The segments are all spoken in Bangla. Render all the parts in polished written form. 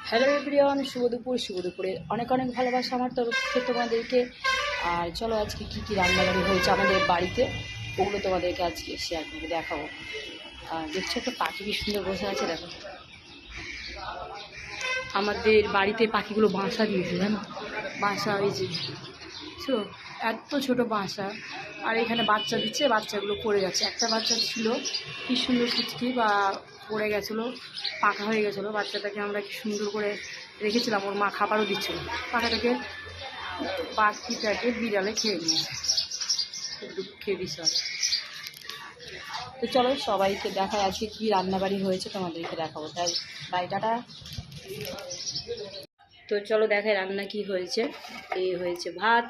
হ্যালো এভরিওয়ান, শুভ দুপুরে অনেক অনেক ভালোবাসা আমার তরফ থেকে তোমাদেরকে। আর চলো আজকে কী কী রান্নাবাড়ি হয়েছে আমাদের বাড়িতে ওগুলো তোমাদেরকে আজকে শেয়ার করে দেখাবো। আর দেখছো একটা পাখি কি সুন্দর বসে আছে, দেখো আমাদের বাড়িতে পাখিগুলো বাসা দিয়েছে, জানো বাসা হয়েছে এত ছোট বাসা। আর এখানে বাচ্চা দিচ্ছে, বাচ্চাগুলো পড়ে যাচ্ছে। একটা বাচ্চা ছিল কি সুন্দর কুচকি বা পড়ে গেছিলো, পাকা হয়ে গেছিলো। বাচ্চাটাকে আমরা কি সুন্দর করে রেখেছিলাম, ওর মা খাবারও দিচ্ছিল। পাখিটাকে বিড়ালে খেয়ে নিয়েছে, খুব দুঃখের বিষয়। তো চলো সবাইকে দেখায় আজকে কী রান্নাবাড়ি হয়েছে, তোমাদেরকে দেখাবো। তাই বাড়িটাটা তো চলো দেখায় রান্না কি হয়েছে। এই হয়েছে ভাত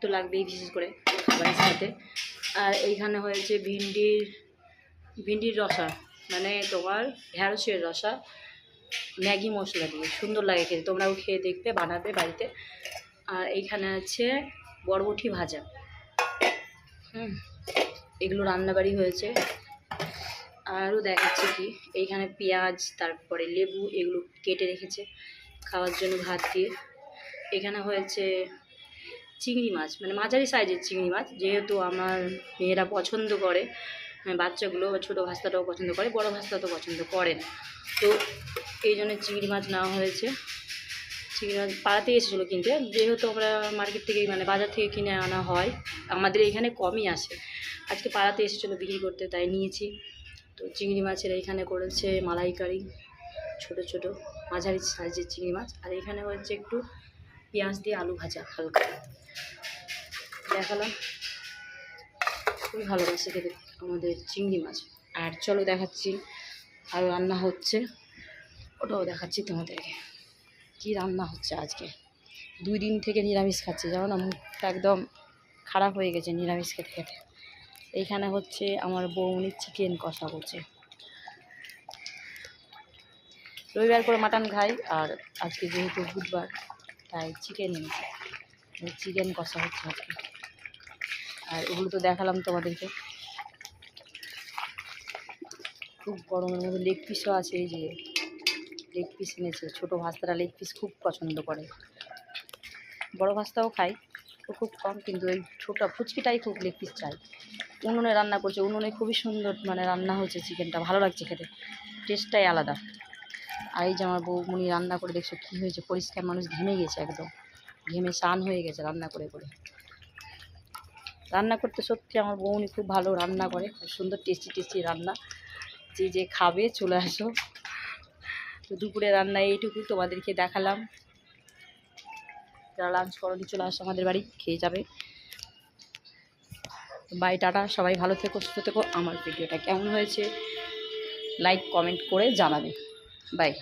তো লাগবেই বিশেষ করে খাবারের সাথে। আর এইখানে হয়েছে ভিন্ডির রসা, মানে তোমার ঢ্যাঁড়সের রসা ম্যাগি মশলা দিয়ে, সুন্দর লাগে খেতে। তোমরাও খেয়ে দেখবে, বানাবে বাড়িতে। আর এইখানে আছে বরবটি ভাজা। এগুলো রান্নাবাড়ি হয়েছে। আরও দেখাচ্ছে কি, এইখানে পেঁয়াজ তারপরে লেবু এগুলো কেটে রেখেছে খাওয়ার জন্য ভাত দিয়ে। এখানে হয়েছে চিংড়ি মাছ, মানে মাঝারি সাইজের চিংড়ি মাছ, যেহেতু আমার মেয়েরা পছন্দ করে, বাচ্চাগুলো ছোটো ভাস্তাটাও পছন্দ করে, বড় ভাস্তা তো পছন্দ করে না। তো এই জন্য চিংড়ি মাছ নেওয়া হয়েছে। চিংড়ি মাছ পাড়াতে এসেছিলো কিনতে, যেহেতু আমরা মার্কেট থেকে মানে বাজার থেকে কিনে আনা হয়, আমাদের এখানে কমই আসে। আজকে পাড়াতে এসেছিলো বিক্রি করতে, তাই নিয়েছি। তো চিংড়ি মাছের এইখানে করেছে মালাইকারি, ছোটো ছোটো মাঝারি সাইজের চিংড়ি মাছ। আর এখানে হচ্ছে একটু পেঁয়াজ দিয়ে আলু ভাজা হালকা দেখালাম। খুবই ভালোবাসে খেতে আমাদের চিংড়ি মাছ। আর চলো দেখাচ্ছি আরও রান্না হচ্ছে, ওটাও দেখাচ্ছি তোমাদেরকে কী রান্না হচ্ছে আজকে। 2 দিন থেকে নিরামিষ খাচ্ছি, জানো না, মুখটা একদম খারাপ হয়ে গেছে নিরামিষ খেতে খেতে। এইখানে হচ্ছে আমার বৌনি চিকেন কষা করছে। রবিবার করে মাটন খাই, আর আজকে যেহেতু বুধবার তাই চিকেন এনেছে, চিকেন কষা হচ্ছে আজকে। আর ওগুলো তো দেখালাম তোমাদেরকে। খুব গরমের মধ্যে লেগ পিসও আছে, এই যে লেগ পিস এনেছে। ছোটো ভাস্তারা লেগ পিস খুব পছন্দ করে, বড় ভাস্তাও খাই, তো খুব কম, কিন্তু ওই ছোটো ফুচকিটাই খুব লেগ পিস চাই। উনুনে রান্না করছে, উনুনে খুবই সুন্দর মানে রান্না হয়েছে চিকেনটা, ভালো লাগছে খেতে, টেস্টটাই আলাদা। আর এই যে আমার বৌমনি রান্না করে, দেখছো কী হয়েছে, পরিষ্কার মানুষ ঘেমে গেছে, একদম ঘেমে স্নান হয়ে গেছে রান্না করে করে। রান্না করতে সত্যি আমার বৌমনি খুব ভালো রান্না করে, খুব সুন্দর টেস্টি রান্না। যে খাবে চলে আসো। তো দুপুরে রান্না এইটুকু তোমাদেরকে দেখালাম। যারা লাঞ্চ করনি চলে আসো আমাদের বাড়ি, খেয়ে যাবে। বাই, টাটা, সবাই ভালো থেকো, সুস্থ থেকো। আমার ভিডিওটা কেমন হয়েছে লাইক কমেন্ট করে জানাবে। বাই।